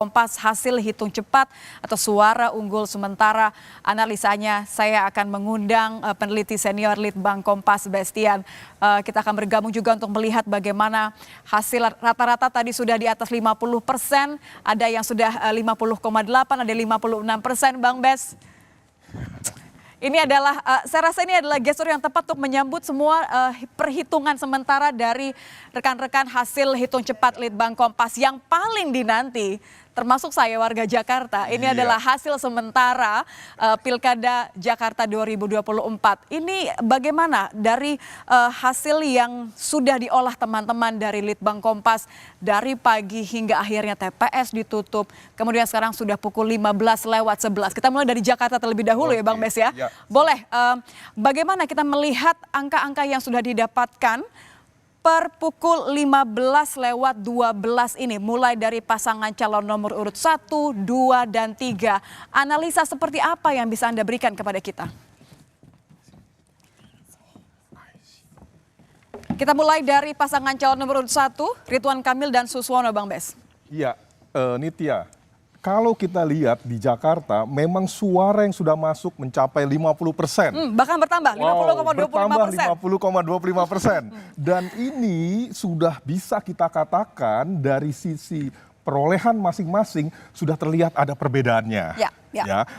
Kompas hasil hitung cepat atau suara unggul sementara. Analisanya saya akan mengundang peneliti senior Litbang Kompas Bastian. Kita akan bergabung juga untuk melihat bagaimana hasil rata-rata tadi sudah di atas 50%, ada yang sudah 50,8, ada 56%, Bang Bes. Ini adalah, saya rasa ini adalah gestur yang tepat untuk menyambut semua perhitungan sementara dari rekan-rekan hasil hitung cepat Litbang Kompas yang paling dinanti, termasuk saya warga Jakarta. Ini adalah hasil sementara Pilkada Jakarta 2024. Ini bagaimana dari hasil yang sudah diolah teman-teman dari Litbang Kompas dari pagi hingga akhirnya TPS ditutup. Kemudian sekarang sudah pukul 15:11. Kita mulai dari Jakarta terlebih dahulu ya Bang Bes ya. Boleh, bagaimana kita melihat angka-angka yang sudah didapatkan per pukul 15:12 ini, mulai dari pasangan calon nomor urut 1, 2, dan 3. Analisa seperti apa yang bisa Anda berikan kepada kita? Kita mulai dari pasangan calon nomor urut 1, Ridwan Kamil dan Suswono, Bang Bes. Iya, Nitya. Kalau kita lihat di Jakarta, memang suara yang sudah masuk mencapai 50%. Bahkan bertambah, 50,25%. Bertambah 50,25%. Dan ini sudah bisa kita katakan dari sisi perolehan masing-masing sudah terlihat ada perbedaannya.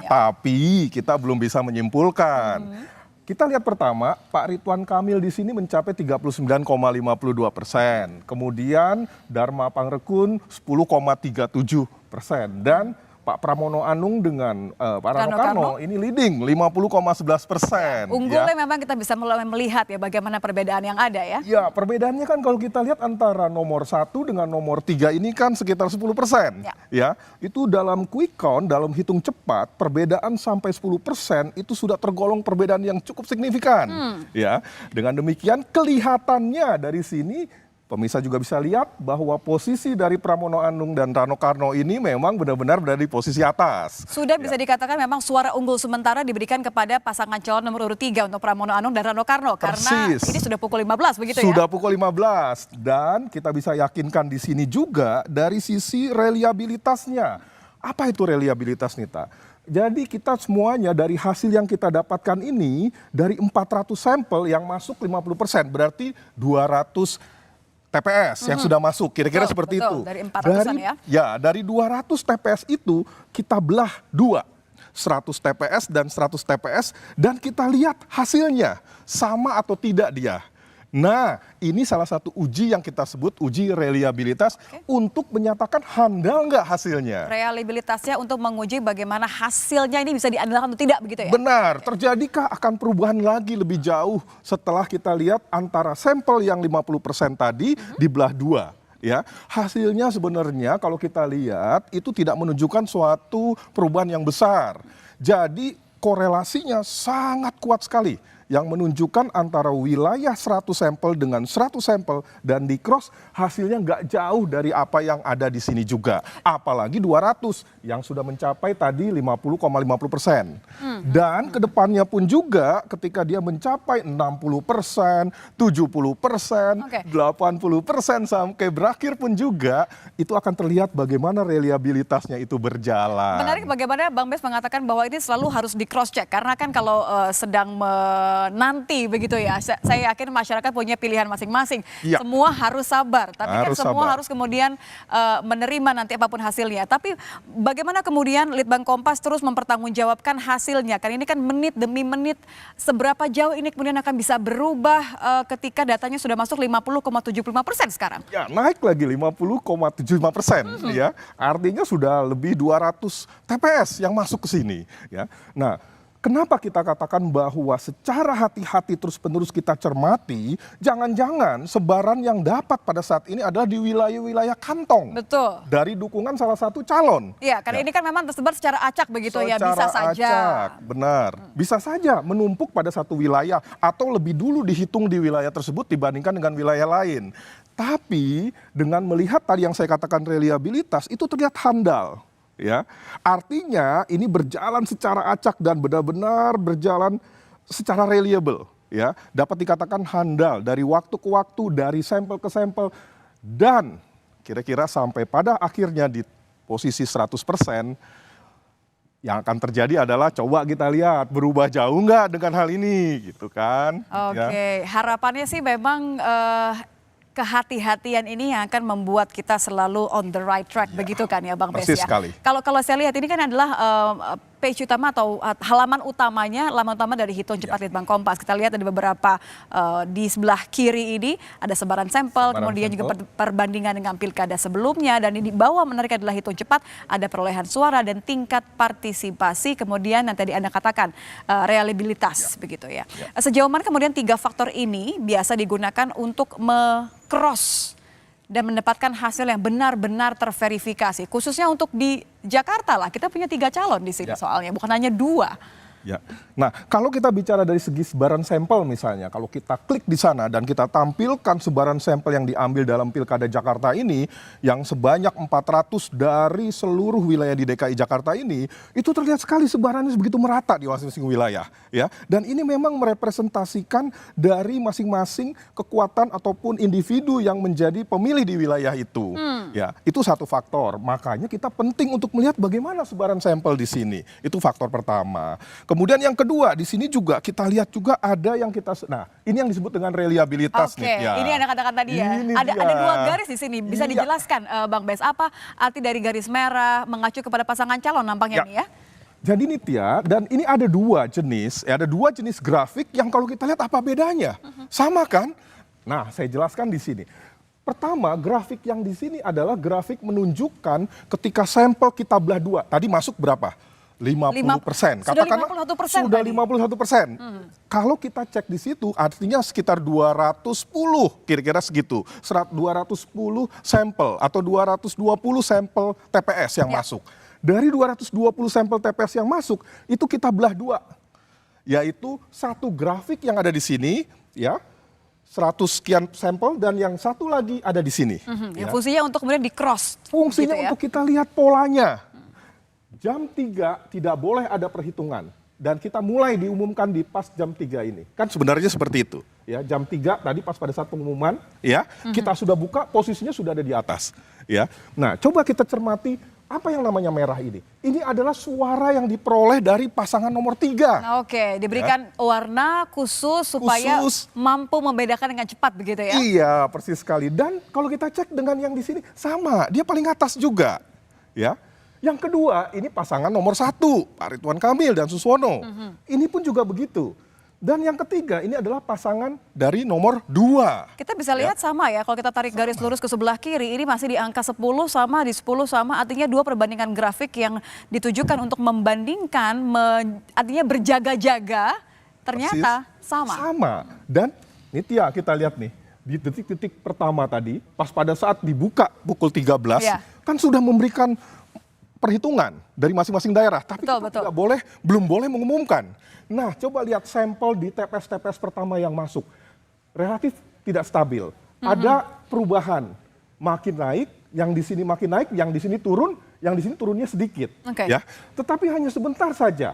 Tapi kita belum bisa menyimpulkan. Kita lihat pertama, Pak Ridwan Kamil di sini mencapai 39,52%. Kemudian Dharma Pangrekun 10,37%. Dan Pak Pramono Anung dengan Pak Rano Karno ini leading 50,11%. Unggulnya memang kita bisa mulai melihat ya bagaimana perbedaan yang ada ya. Ya, perbedaannya kan kalau kita lihat antara nomor 1 dengan nomor 3 ini kan sekitar 10%. Ya, itu dalam quick count, dalam hitung cepat, perbedaan sampai 10% itu sudah tergolong perbedaan yang cukup signifikan. Ya, dengan demikian kelihatannya dari sini pemirsa juga bisa lihat bahwa posisi dari Pramono Anung dan Rano Karno ini memang benar-benar berada di posisi atas. Sudah bisa dikatakan memang suara unggul sementara diberikan kepada pasangan calon nomor urut 3 untuk Pramono Anung dan Rano Karno. Karena ini sudah pukul 15 begitu ya? Sudah pukul 15 dan kita bisa yakinkan di sini juga dari sisi reliabilitasnya. Apa itu reliabilitas, Nita? Jadi kita semuanya dari hasil yang kita dapatkan ini dari 400 sampel yang masuk 50%, berarti 200 TPS yang sudah masuk, kira-kira seperti itu. Dari 400-an ya? Ya, dari 200 TPS itu kita belah 2. 100 TPS dan 100 TPS dan kita lihat hasilnya sama atau tidak dia. Nah, ini salah satu uji yang kita sebut uji reliabilitas untuk menyatakan handal nggak hasilnya. Reliabilitasnya untuk menguji bagaimana hasilnya ini bisa diandalkan atau tidak begitu ya? Benar, terjadikah akan perubahan lagi lebih jauh setelah kita lihat antara sampel yang 50% tadi dibelah 2. Ya, hasilnya sebenarnya kalau kita lihat itu tidak menunjukkan suatu perubahan yang besar. Jadi korelasinya sangat kuat sekali yang menunjukkan antara wilayah 100 sampel dengan 100 sampel dan di cross hasilnya nggak jauh dari apa yang ada di sini juga. Apalagi 200 yang sudah mencapai tadi 50,50%. Dan kedepannya pun juga ketika dia mencapai 60%, 70%, 80% sampai berakhir pun juga itu akan terlihat bagaimana reliabilitasnya itu berjalan. Menarik bagaimana Bang Bes mengatakan bahwa ini selalu harus di cross check karena kan kalau sedang nanti begitu ya, saya yakin masyarakat punya pilihan masing-masing. Semua harus sabar, tapi kan semua harus kemudian menerima nanti apapun hasilnya. Tapi bagaimana kemudian Litbang Kompas terus mempertanggungjawabkan hasilnya? Karena ini kan menit demi menit, seberapa jauh ini kemudian akan bisa berubah ketika datanya sudah masuk 50,75% sekarang? Ya, naik lagi 50,75%. Ya, artinya sudah lebih 200 TPS yang masuk ke sini. Ya, nah. Kenapa kita katakan bahwa secara hati-hati terus-menerus kita cermati, jangan-jangan sebaran yang dapat pada saat ini adalah di wilayah-wilayah kantong. Betul. Dari dukungan salah satu calon. Iya, karena ini kan memang tersebar secara acak begitu ya, bisa saja. Acak, benar. Bisa saja menumpuk pada satu wilayah atau lebih dulu dihitung di wilayah tersebut dibandingkan dengan wilayah lain. Tapi dengan melihat tadi yang saya katakan reliabilitas, itu terlihat handal. Ya, artinya ini berjalan secara acak dan benar-benar berjalan secara reliable. Ya, dapat dikatakan handal dari waktu ke waktu, dari sampel ke sampel, dan kira-kira sampai pada akhirnya di posisi 100%, yang akan terjadi adalah coba kita lihat berubah jauh nggak dengan hal ini gitu kan. Oke, harapannya sih memang kehati-hatian ini yang akan membuat kita selalu on the right track, begitu kan ya Bang Bes persis ya. sekali. Kalau saya lihat ini kan adalah page utama atau halaman utama dari Hitung Cepat Litbang Kompas. Kita lihat ada beberapa di sebelah kiri ini ada sebaran sampel, kemudian juga perbandingan dengan pilkada sebelumnya, dan di bawah menarik adalah Hitung Cepat, ada perolehan suara dan tingkat partisipasi, kemudian yang tadi Anda katakan reliabilitas begitu ya. Sejauh mana kemudian 3 faktor ini biasa digunakan untuk cross dan mendapatkan hasil yang benar-benar terverifikasi, khususnya untuk di Jakarta lah, kita punya 3 calon di sini soalnya, bukan hanya 2. Ya. Nah, kalau kita bicara dari segi sebaran sampel misalnya, kalau kita klik di sana dan kita tampilkan sebaran sampel yang diambil dalam Pilkada Jakarta ini, yang sebanyak 400 dari seluruh wilayah di DKI Jakarta ini, itu terlihat sekali sebarannya begitu merata di masing-masing wilayah, ya. Dan ini memang merepresentasikan dari masing-masing kekuatan ataupun individu yang menjadi pemilih di wilayah itu. Ya, itu satu faktor. Makanya kita penting untuk melihat bagaimana sebaran sampel di sini. Itu faktor pertama. Kemudian yang kedua, di sini juga kita lihat juga ada yang ini yang disebut dengan reliabilitas. Oke, ini Anda katakan tadi ya. Ada 2 garis di sini. Bisa dijelaskan Bang Bes, apa arti dari garis merah mengacu kepada pasangan calon nampaknya nih ya? Jadi Nitya, dan ini ada 2 jenis, ada 2 jenis grafik yang kalau kita lihat apa bedanya? Sama kan? Nah, saya jelaskan di sini. Pertama, grafik yang di sini adalah grafik menunjukkan ketika sampel kita belah 2. Tadi masuk berapa? 50%. Katakanlah sudah 51%. Kalau kita cek di situ artinya sekitar 210 kira-kira segitu. 210 sampel atau 220 sampel TPS yang masuk. Dari 220 sampel TPS yang masuk itu kita belah 2. Yaitu satu grafik yang ada di sini ya. 100 sekian sampel dan yang satu lagi ada di sini. Ya, fungsinya untuk kemudian di cross. Fungsinya gitu ya? untuk kita lihat polanya. Jam 3 tidak boleh ada perhitungan. Dan kita mulai diumumkan di pas jam 3 ini. Kan sebenarnya seperti itu. Ya, jam 3 tadi pas pada saat pengumuman, ya, kita sudah buka, posisinya sudah ada di atas. Ya. Nah, coba kita cermati apa yang namanya merah ini. Ini adalah suara yang diperoleh dari pasangan nomor 3. Oke, diberikan warna khusus supaya mampu membedakan dengan cepat begitu ya? Iya, persis sekali. Dan kalau kita cek dengan yang di sini, sama. Dia paling atas juga. Ya. Yang kedua, ini pasangan nomor 1, Pak Ridwan Kamil dan Suswono. Ini pun juga begitu. Dan yang ketiga, ini adalah pasangan dari nomor 2. Kita bisa lihat sama ya, kalau kita tarik garis lurus ke sebelah kiri, ini masih di angka 10 sama, di 10 sama, artinya 2 perbandingan grafik yang ditujukan untuk membandingkan, artinya berjaga-jaga, ternyata sama. Sama. Dan Nitya, kita lihat nih, di detik-detik pertama tadi, pas pada saat dibuka pukul 13, kan sudah memberikan perhitungan dari masing-masing daerah, tapi kita belum boleh mengumumkan. Nah, coba lihat sampel di TPS-TPS pertama yang masuk, relatif tidak stabil. Ada perubahan, makin naik, yang di sini makin naik, yang di sini turun, yang di sini turunnya sedikit. Ya, tetapi hanya sebentar saja.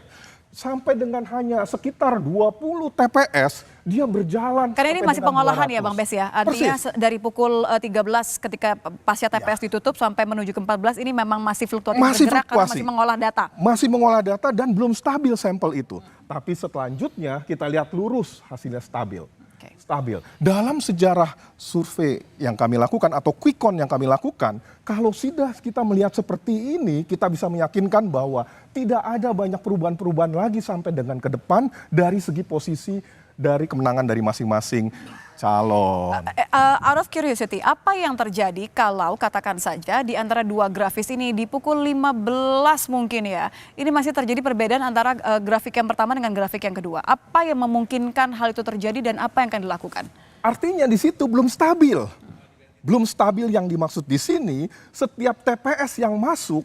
Sampai dengan hanya sekitar 20 TPS, dia berjalan. Karena ini masih pengolahan 200. Ya Bang Bes ya, artinya dari pukul 13 ketika pasca TPS ditutup sampai menuju ke 14, ini memang masih fluktuatif bergerak karena masih mengolah data. Masih mengolah data dan belum stabil sampel itu. Tapi selanjutnya kita lihat lurus hasilnya stabil. Stabil. Dalam sejarah survei yang kami lakukan atau quick count yang kami lakukan, kalau sudah kita melihat seperti ini, kita bisa meyakinkan bahwa tidak ada banyak perubahan-perubahan lagi sampai dengan ke depan dari segi posisi dari kemenangan dari masing-masing calon. Out of curiosity, apa yang terjadi kalau katakan saja di antara 2 grafis ini di pukul 15 mungkin ya, ini masih terjadi perbedaan antara grafik yang pertama dengan grafik yang kedua. Apa yang memungkinkan hal itu terjadi dan apa yang akan dilakukan? Artinya di situ belum stabil. Belum stabil yang dimaksud di sini, setiap TPS yang masuk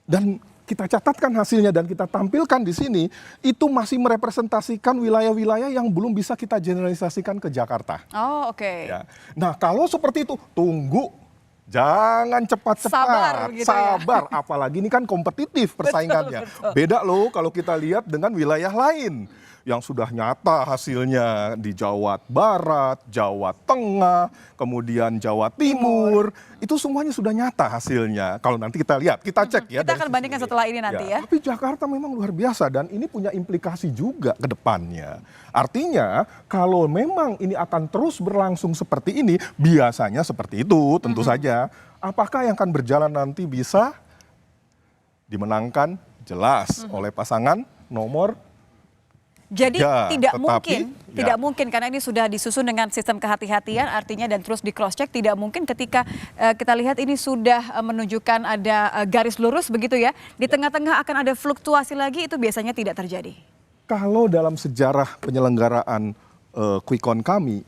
dan kita catatkan hasilnya dan kita tampilkan di sini, itu masih merepresentasikan wilayah-wilayah yang belum bisa kita generalisasikan ke Jakarta. Oh, oke. Ya. Nah, kalau seperti itu, tunggu. Jangan cepat-cepat. Sabar. Apalagi ini kan kompetitif persaingannya. Beda loh kalau kita lihat dengan wilayah lain. yang sudah nyata hasilnya di Jawa Barat, Jawa Tengah, kemudian Jawa Timur, itu semuanya sudah nyata hasilnya. Kalau nanti kita lihat, kita cek ya. Kita akan bandingkan setelah ini nanti ya. Tapi Jakarta memang luar biasa dan ini punya implikasi juga ke depannya. Artinya kalau memang ini akan terus berlangsung seperti ini, biasanya seperti itu tentu saja. Apakah yang akan berjalan nanti bisa dimenangkan jelas oleh pasangan nomor. Jadi Ya, tidak tetapi, mungkin karena ini sudah disusun dengan sistem kehati-hatian artinya dan terus di cross check, tidak mungkin ketika kita lihat ini sudah menunjukkan ada garis lurus begitu ya, di tengah-tengah akan ada fluktuasi lagi, itu biasanya tidak terjadi. Kalau dalam sejarah penyelenggaraan quick count kami,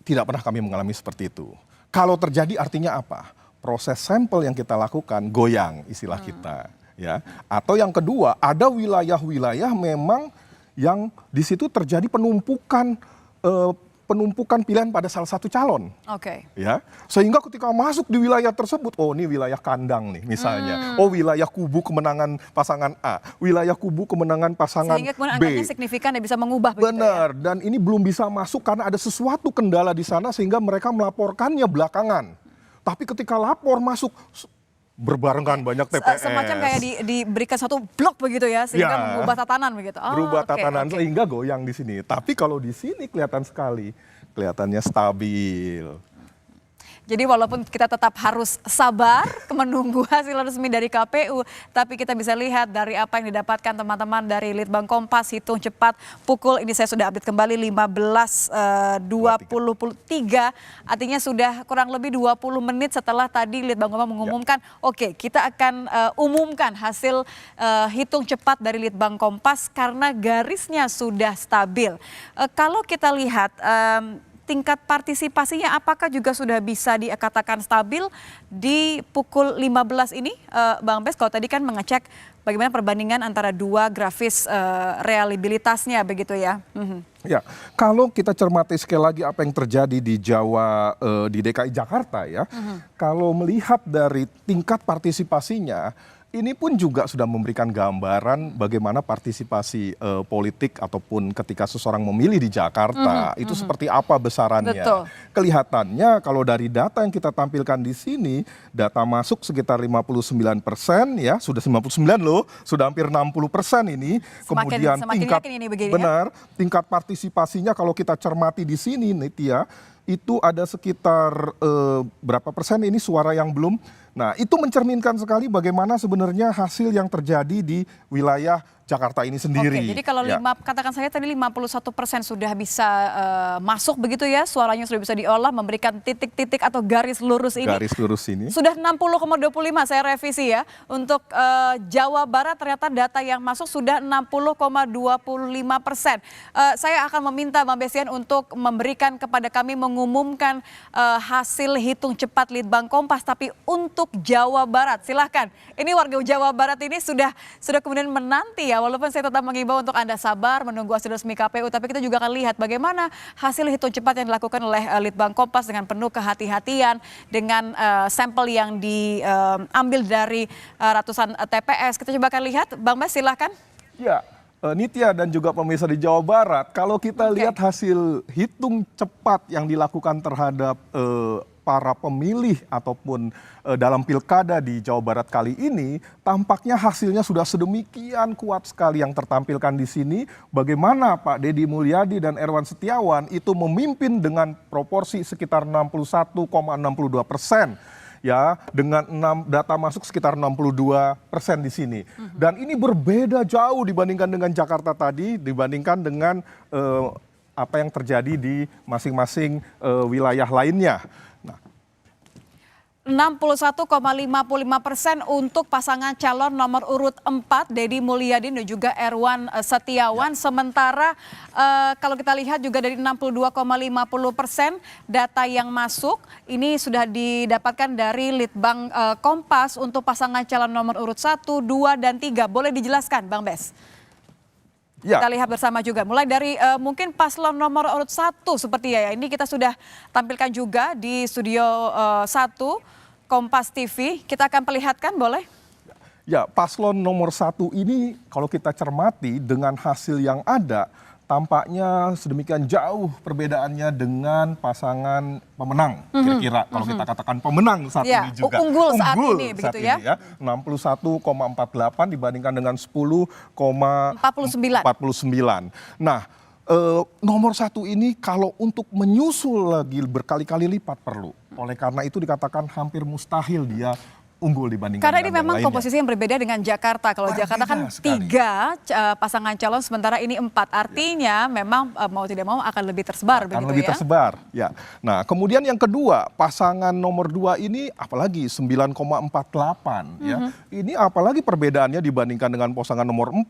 tidak pernah kami mengalami seperti itu. Kalau terjadi artinya apa? Proses sampel yang kita lakukan goyang istilah kita, ya. Atau yang kedua, ada wilayah-wilayah memang yang di situ terjadi penumpukan pilihan pada salah satu calon. Oke. Ya, sehingga ketika masuk di wilayah tersebut, oh ini wilayah kandang nih misalnya, oh wilayah kubu kemenangan pasangan A, wilayah kubu kemenangan pasangan Sehingga kemudian B. angkanya signifikan dan bisa mengubah begitu ya. Benar, dan ini belum bisa masuk karena ada sesuatu kendala di sana sehingga mereka melaporkannya belakangan. Tapi ketika lapor masuk berbarengan banyak TPS. Semacam kayak diberikan satu blok begitu ya, sehingga Ya. mengubah tatanan begitu. Oh, Berubah oke, tatanan oke. sehingga goyang di sini. Tapi kalau di sini kelihatan sekali, kelihatannya stabil. Jadi walaupun kita tetap harus sabar menunggu hasil resmi dari KPU, tapi kita bisa lihat dari apa yang didapatkan teman-teman dari Litbang Kompas, hitung cepat pukul, ini saya sudah update kembali 15.23, artinya sudah kurang lebih 20 menit setelah tadi Litbang Kompas mengumumkan, oke, kita akan umumkan hasil hitung cepat dari Litbang Kompas karena garisnya sudah stabil. Kalau kita lihat tingkat partisipasinya apakah juga sudah bisa dikatakan stabil di pukul 15 ini, Bang Bes? Kalau tadi kan mengecek bagaimana perbandingan antara dua grafis reliabilitasnya begitu ya. Ya, kalau kita cermati sekali lagi apa yang terjadi di Jawa, di DKI Jakarta ya, kalau melihat dari tingkat partisipasinya, ini pun juga sudah memberikan gambaran bagaimana partisipasi politik ataupun ketika seseorang memilih di Jakarta itu seperti apa besarannya. Betul. Kelihatannya kalau dari data yang kita tampilkan di sini, data masuk sekitar 59% ya, sudah 59 loh, sudah hampir 60% ini. Kemudian semakin tingkat yakin ini begini ya. benar, tingkat partisipasinya kalau kita cermati di sini Nitya, itu ada sekitar berapa persen ini suara yang belum. Nah, itu mencerminkan sekali bagaimana sebenarnya hasil yang terjadi di wilayah Jakarta ini sendiri. Oke, jadi kalau katakan saya tadi 51% sudah bisa masuk begitu ya, suaranya sudah bisa diolah, memberikan titik-titik atau garis lurus ini. Garis lurus ini. Sudah 60,25, saya revisi ya. Untuk Jawa Barat ternyata data yang masuk sudah 60,25%. Saya akan meminta Bang Bestian untuk memberikan kepada kami, mengumumkan hasil hitung cepat Litbang Kompas, tapi untuk Jawa Barat. Silahkan, ini warga Jawa Barat ini sudah kemudian menanti ya, walaupun saya tetap mengimbau untuk Anda sabar menunggu hasil resmi KPU, tapi kita juga akan lihat bagaimana hasil hitung cepat yang dilakukan oleh Litbang Kompas dengan penuh kehati-hatian, dengan sampel yang diambil dari ratusan TPS. Kita coba akan lihat, Bang Bes silahkan. Ya, Nitya dan juga pemirsa di Jawa Barat, kalau kita lihat hasil hitung cepat yang dilakukan terhadap para pemilih ataupun dalam pilkada di Jawa Barat kali ini, tampaknya hasilnya sudah sedemikian kuat sekali yang tertampilkan di sini. Bagaimana Pak Deddy Mulyadi dan Erwan Setiawan itu memimpin dengan proporsi sekitar 61,62%. Ya, dengan data masuk sekitar 62% di sini. Dan ini berbeda jauh dibandingkan dengan Jakarta tadi, dibandingkan dengan apa yang terjadi di masing-masing wilayah lainnya. 61,55% untuk pasangan calon nomor urut 4 Deddy Mulyadi dan juga Erwan Setiawan. Sementara kalau kita lihat juga dari 62,50% data yang masuk ini sudah didapatkan dari Litbang Kompas untuk pasangan calon nomor urut 1, 2, dan 3. Boleh dijelaskan Bang Bes? Ya. Kita lihat bersama juga, mulai dari mungkin paslon nomor urut 1 seperti ya, ini kita sudah tampilkan juga di studio 1 Kompas TV, kita akan perlihatkan, boleh? Ya, paslon nomor 1 ini kalau kita cermati dengan hasil yang ada, tampaknya sedemikian jauh perbedaannya dengan pasangan pemenang. Kira-kira kalau kita katakan pemenang saat Ya, ini juga. unggul saat ini, begitu ya. 61,48 dibandingkan dengan 10,49. 49. Nah, nomor satu ini kalau untuk menyusul lagi berkali-kali lipat perlu. Oleh karena itu dikatakan hampir mustahil dia unggul dibandingkan Karena ini dengan yang memang lainnya. komposisi yang berbeda dengan Jakarta. Kalau Jakarta kan Berbeda sekali. 3 pasangan calon, sementara ini 4. Artinya memang mau tidak mau akan lebih tersebar Akan begitu lebih ya. tersebar. Ya. Nah, kemudian yang kedua, pasangan nomor 2 ini apalagi 9,48 ya. Ini apalagi perbedaannya dibandingkan dengan pasangan nomor 4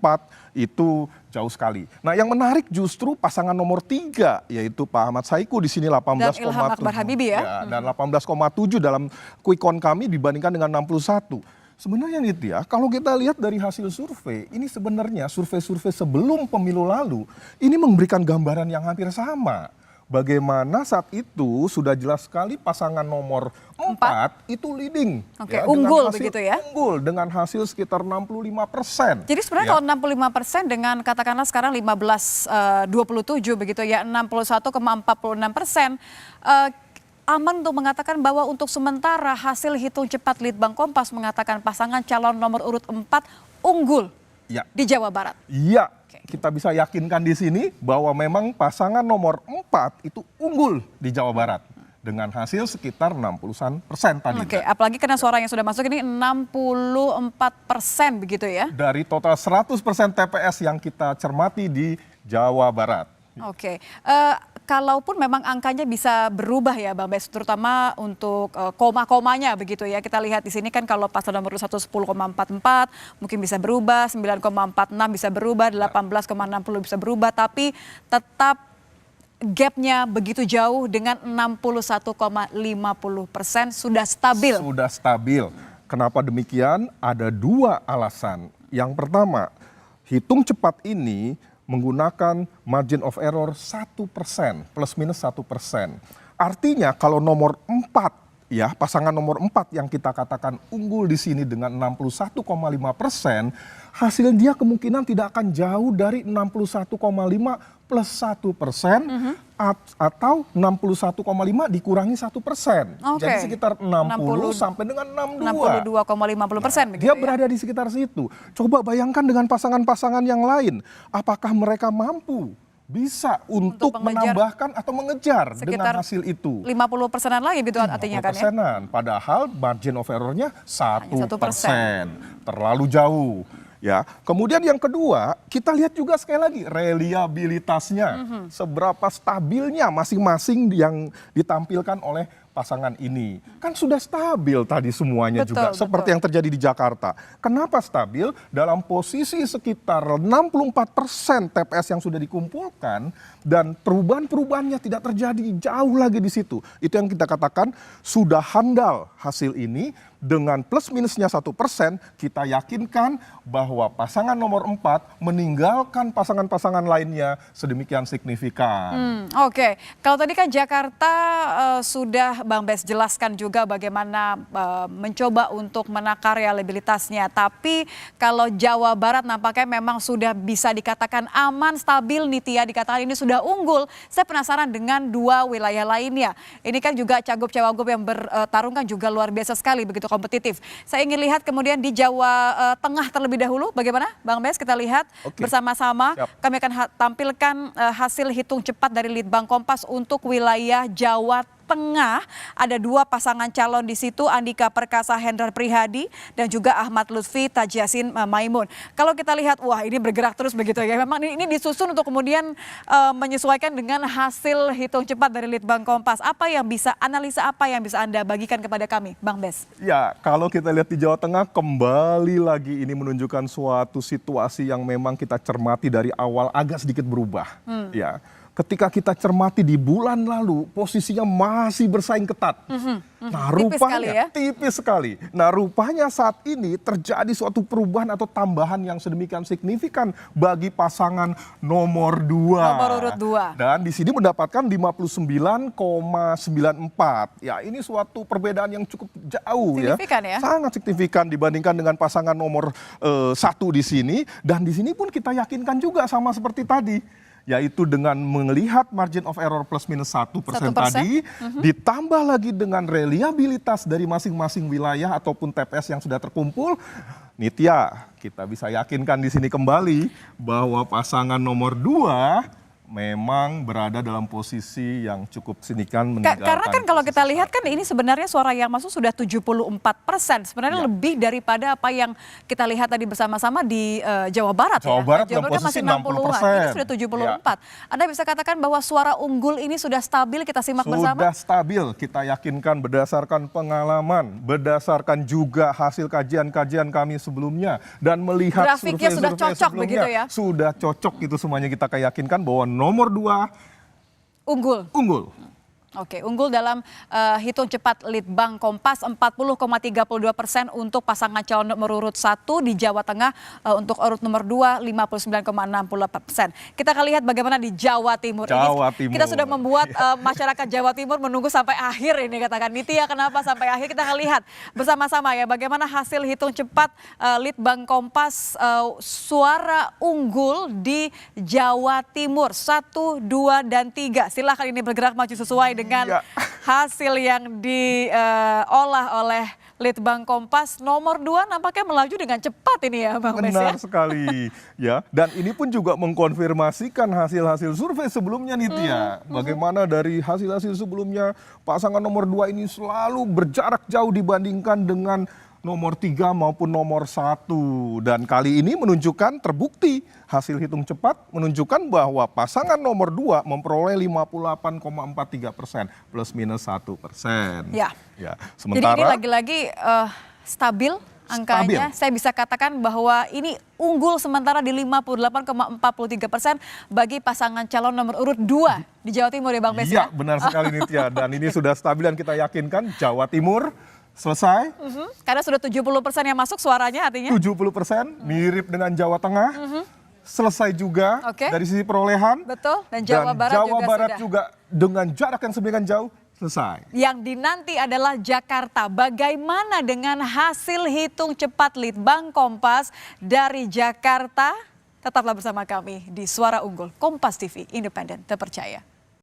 itu jauh sekali. Nah, yang menarik justru pasangan nomor 3 yaitu Pak Ahmad Saiku di sini 18,7. Dan Ilham Akbar Habibie ya. Dan 18,7 dalam quick count kami dibandingkan dengan 61. Sebenarnya itu ya, kalau kita lihat dari hasil survei, ini sebenarnya survei-survei sebelum pemilu lalu, ini memberikan gambaran yang hampir sama. Bagaimana saat itu sudah jelas sekali pasangan nomor 4 itu leading. Oke, dengan unggul hasil- begitu ya. Unggul dengan hasil sekitar 65%. Jadi sebenarnya kalau 65% dengan katakanlah sekarang 15,27 begitu ya, 61,46%, aman untuk mengatakan bahwa untuk sementara hasil hitung cepat Litbang Kompas mengatakan pasangan calon nomor urut 4 unggul Ya. di Jawa Barat. Iya, kita bisa yakinkan di sini bahwa memang pasangan nomor 4 itu unggul di Jawa Barat dengan hasil sekitar 60% tadi. Oke, apalagi karena suara yang sudah masuk ini 64% begitu ya. Dari total 100% TPS yang kita cermati di Jawa Barat. Oke, kalaupun memang angkanya bisa berubah ya Bang Bes, terutama untuk koma-komanya begitu ya. Kita lihat di sini kan kalau paslon nomor 1 10,44 mungkin bisa berubah, 9,46 bisa berubah, 18,60 bisa berubah, tapi tetap gapnya begitu jauh dengan 61,50% sudah stabil. Sudah stabil. Kenapa demikian? Ada 2 alasan. Yang pertama, hitung cepat ini menggunakan margin of error 1%, plus minus 1%. Artinya kalau nomor 4, ya pasangan nomor 4 yang kita katakan unggul di sini dengan 61,5%, hasil dia kemungkinan tidak akan jauh dari 61,5 plus 1%, atau 61,5 dikurangi 1%. Oke. Jadi sekitar 60 sampai dengan 62. 62,50% begitu Dia ya. berada di sekitar situ. Coba bayangkan dengan pasangan-pasangan yang lain. Apakah mereka mampu bisa untuk mengejar menambahkan atau mengejar sekitar dengan hasil itu? 50%-an lagi gitu artinya kan ya. 50%-an. Padahal margin of error-nya 1%. 1%. Terlalu jauh. Ya, kemudian yang kedua, kita lihat juga sekali lagi reliabilitasnya. Seberapa stabilnya masing-masing yang ditampilkan oleh pasangan ini. Kan sudah stabil tadi semuanya juga, seperti yang terjadi di Jakarta. Kenapa stabil? Dalam posisi sekitar 64% TPS yang sudah dikumpulkan dan perubahan-perubahannya tidak terjadi jauh lagi di situ. Itu yang kita katakan sudah handal hasil ini. Dengan plus minusnya 1%, kita yakinkan bahwa pasangan nomor 4 meninggalkan pasangan-pasangan lainnya sedemikian signifikan. Oke, kalau tadi kan Jakarta sudah Bang Bes jelaskan juga bagaimana mencoba untuk menakar reliabilitasnya. Tapi kalau Jawa Barat nampaknya memang sudah bisa dikatakan aman, stabil nih Tia, dikatakan ini sudah unggul. Saya penasaran dengan 2 wilayah lainnya. Ini kan juga cagup-cawagup yang bertarung kan juga luar biasa sekali begitu kompetitif. Saya ingin lihat kemudian di Jawa Tengah terlebih dahulu. Bagaimana Bang Bes, kita lihat bersama-sama. Kami akan tampilkan hasil hitung cepat dari Litbang Kompas untuk wilayah Jawa Tengah. Ada 2 pasangan calon di situ, Andika Perkasa Hendrar Prihadi dan juga Ahmad Lutfi Tajiasin Maimun. Kalau kita lihat, wah ini bergerak terus begitu ya. Memang ini disusun untuk kemudian menyesuaikan dengan hasil hitung cepat dari Litbang Kompas. Analisa apa yang bisa Anda bagikan kepada kami, Bang Bes? Ya, kalau kita lihat di Jawa Tengah, kembali lagi ini menunjukkan suatu situasi yang memang kita cermati dari awal agak sedikit berubah. Ya. Ketika kita cermati di bulan lalu, posisinya masih bersaing ketat. Nah, rupanya tipis sekali. Nah, rupanya saat ini terjadi suatu perubahan atau tambahan yang sedemikian signifikan bagi pasangan nomor 2. Nomor urut 2. Dan di sini mendapatkan 59,94. Ya, ini suatu perbedaan yang cukup jauh signifikan ya. Sangat signifikan dibandingkan dengan pasangan nomor 1 di sini. Dan di sini pun kita yakinkan juga sama seperti tadi. yaitu dengan melihat margin of error plus minus 1% 1%. tadi, ditambah lagi dengan reliabilitas dari masing-masing wilayah ataupun TPS yang sudah terkumpul, Nitya, kita bisa yakinkan di sini kembali bahwa pasangan nomor 2 memang berada dalam posisi yang cukup signifikan meninggalkan. Karena kan kalau kita lihat kan ini sebenarnya suara yang masuk sudah 74%. Sebenarnya lebih daripada apa yang kita lihat tadi bersama-sama di Jawa Barat. Jawa Barat Jawa Barat kan masih 60-an, ini sudah 74. Anda bisa katakan bahwa suara unggul ini sudah stabil, kita simak bersama? Sudah stabil, kita yakinkan berdasarkan pengalaman, berdasarkan juga hasil kajian-kajian kami sebelumnya, dan melihat grafiknya sudah cocok begitu ya? Sudah cocok, itu semuanya kita yakinkan bahwa nomor 2 unggul. Oke, unggul dalam hitung cepat Litbang Kompas 40,32% untuk pasangan calon nomor urut 1 di Jawa Tengah, untuk urut nomor 2 59,68%. Kita akan lihat bagaimana di Jawa Timur. Kita sudah membuat masyarakat Jawa Timur menunggu sampai akhir ini, katakan Nitya, kenapa sampai akhir? Kita akan lihat bersama-sama ya bagaimana hasil hitung cepat Litbang Kompas, suara unggul di Jawa Timur 1, 2, dan 3. Silahkan ini bergerak maju sesuai dengan hasil yang diolah oleh Litbang Kompas. Nomor 2 nampaknya melaju dengan cepat ini ya Bang Bes ya. Benar sekali ya. Dan ini pun juga mengkonfirmasikan hasil-hasil survei sebelumnya Nitya. Bagaimana dari hasil-hasil sebelumnya pasangan nomor 2 ini selalu berjarak jauh dibandingkan dengan nomor 3 maupun nomor 1. Dan kali ini menunjukkan, terbukti hasil hitung cepat menunjukkan bahwa pasangan nomor 2 memperoleh 58,43% plus minus 1%. Ya. Sementara, jadi ini lagi-lagi stabil angkanya. Saya bisa katakan bahwa ini unggul sementara di 58,43% bagi pasangan calon nomor urut 2 di Jawa Timur ya Bang Bes ya. Iya, benar sekali Nitya. Dan ini sudah stabil dan kita yakinkan Jawa Timur selesai. Karena sudah 70% yang masuk suaranya artinya. 70% mirip dengan Jawa Tengah. Selesai juga dari sisi perolehan. Betul, dan Jawa Barat juga dengan jarak yang sedemikian jauh selesai. Yang dinanti adalah Jakarta. Bagaimana dengan hasil hitung cepat Litbang Kompas dari Jakarta? Tetaplah bersama kami di Suara Unggul Kompas TV, independen, terpercaya.